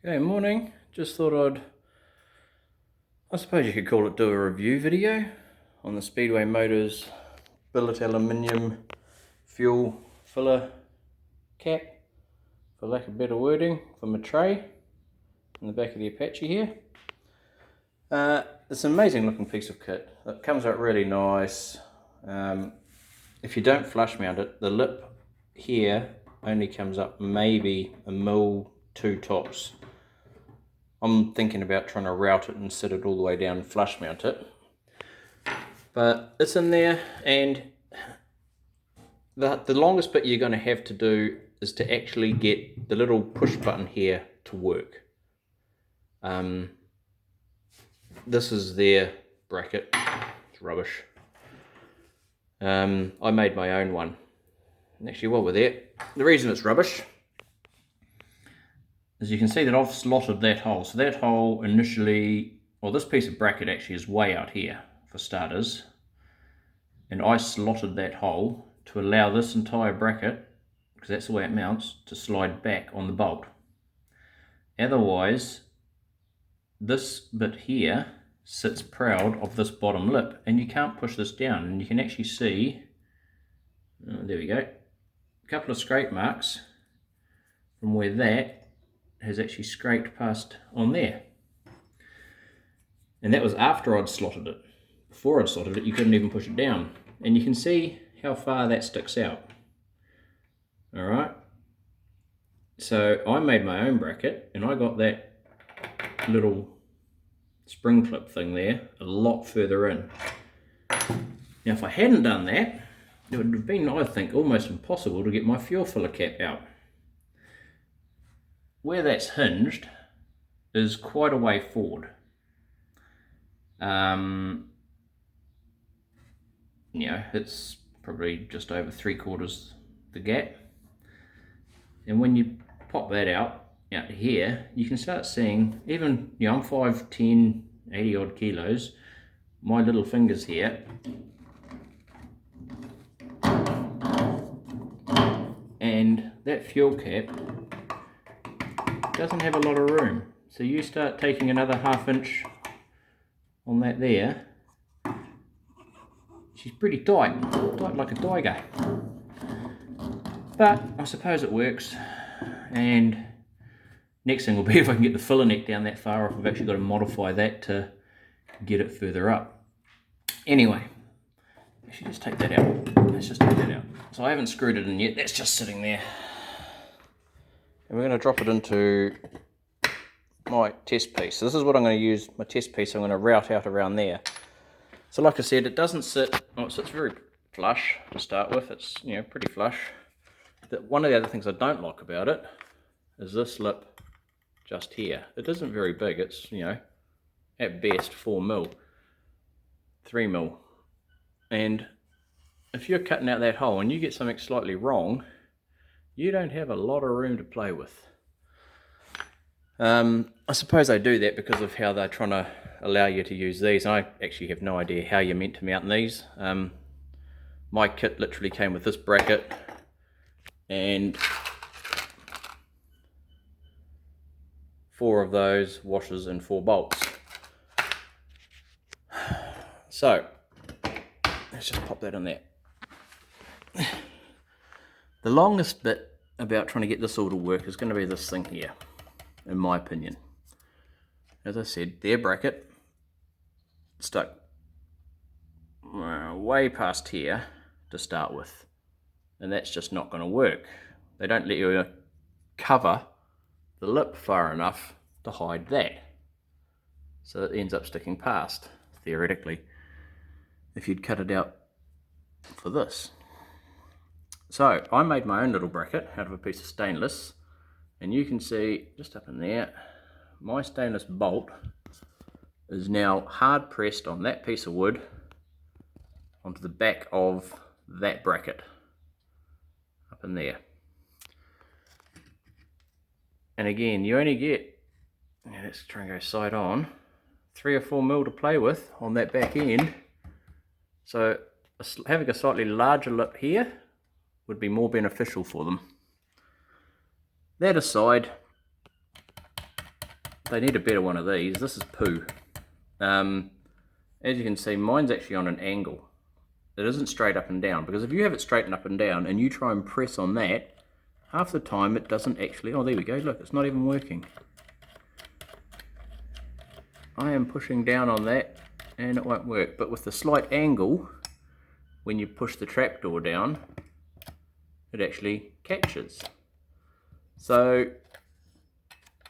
Good morning. Just thought I suppose you could call it, do a review video on the Speedway Motors billet aluminium fuel filler cap, for lack of better wording, for my tray in the back of the Apache here. It's an amazing looking piece of kit. It comes out really nice. If you don't flush mount it, the lip here only comes up maybe a mil, two tops. I'm thinking about trying to route it and set it all the way down and flush mount it. But it's in there, and the longest bit you're going to have to do is to actually get the little push button here to work. This is their bracket. It's rubbish. I made my own one. And actually, while we're there, the reason it's rubbish, as you can see that I've slotted that hole. So that hole initially, well, this piece of bracket actually is way out here for starters. And I slotted that hole to allow this entire bracket, because that's the way it mounts, to slide back on the bolt. Otherwise, this bit here sits proud of this bottom lip, and you can't push this down. And you can actually see, there we go, a couple of scrape marks from where that has actually scraped past on there. And that was after I'd slotted it. Before I'd slotted it, you couldn't even push it down. And you can see how far that sticks out. Alright. So I made my own bracket, and I got that little spring clip thing there a lot further in. Now if I hadn't done that, it would have been, I think, almost impossible to get my fuel filler cap out. Where that's hinged is quite a way forward. It's probably just over 3/4 the gap. And when you pop that out here, you can start seeing, even, I'm 5'10", 80 odd kilos, my little fingers here, and that fuel cap doesn't have a lot of room. So you start taking another 1/2 inch on that there, she's pretty tight like a tiger. But I suppose it works, and next thing will be if I can get the filler neck down that far, if I've actually got to modify that to get it further up. Anyway, I should just take that out. Let's just take that out. So I haven't screwed it in yet, that's just sitting there. And we're going to drop it into my test piece. So this is what I'm going to use, my test piece. I'm going to route out around there. So like I said, it doesn't sit, well, it sits very flush to start with. It's, pretty flush. One of the other things I don't like about it is this lip just here. It isn't very big. It's, at best 4 mil, 3 mil. And if you're cutting out that hole and you get something slightly wrong, you don't have a lot of room to play with. I suppose they do that because of how they're trying to allow you to use these. I actually have no idea how you're meant to mount these. My kit literally came with this bracket and 4 of those washers and 4 bolts. So let's just pop that in there. The longest bit about trying to get this all to work is going to be this thing here, in my opinion. As I said, their bracket stuck way past here to start with, and that's just not going to work. They don't let you cover the lip far enough to hide that, so it ends up sticking past, theoretically, if you'd cut it out for this. So I made my own little bracket out of a piece of stainless, and you can see just up in there, my stainless bolt is now hard pressed on that piece of wood onto the back of that bracket up in there. And again, you only get, let's try and go side on, 3 or 4 mil to play with on that back end. So having a slightly larger lip here would be more beneficial for them. That aside, They need a better one of these. This is poo. As you can see, mine's actually on an angle. It isn't straight up and down, because if you have it straight up and down and you try and press on that, half the time it doesn't actually... Oh, there we go. Look, it's not even working. I am pushing down on that and it won't work. But with the slight angle, when you push the trapdoor down, it actually catches. So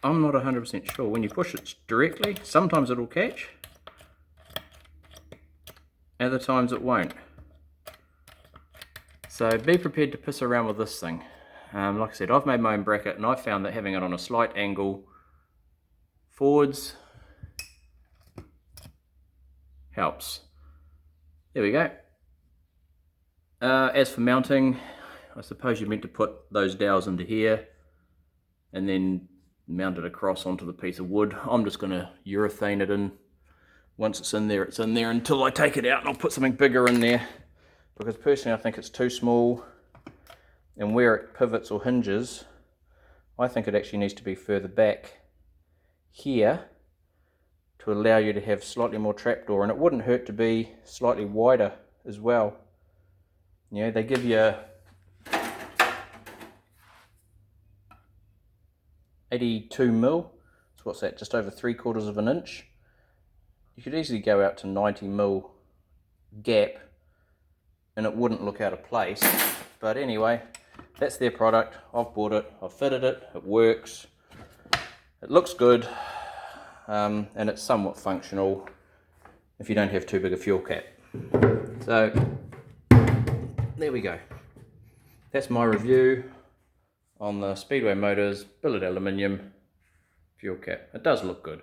I'm not 100% sure. When you push it directly, sometimes it'll catch, other times it won't. So be prepared to piss around with this thing. Like I said, I've made my own bracket, and I've found that having it on a slight angle forwards helps. There we go. As for mounting, I suppose you're meant to put those dowels into here and then mount it across onto the piece of wood. I'm just going to urethane it in. Once it's in there until I take it out, and I'll put something bigger in there, because personally I think it's too small, and where it pivots or hinges, I think it actually needs to be further back here to allow you to have slightly more trapdoor, and it wouldn't hurt to be slightly wider as well. You know, they give you 82 mil, so what's that, just over 3/4 of an inch. You could easily go out to 90 mil gap and it wouldn't look out of place. But anyway, that's their product. I've bought it, I've fitted it, it works, it looks good, and it's somewhat functional if you don't have too big a fuel cap. So there we go. That's my review on the Speedway Motors billet aluminium fuel cap. It does look good.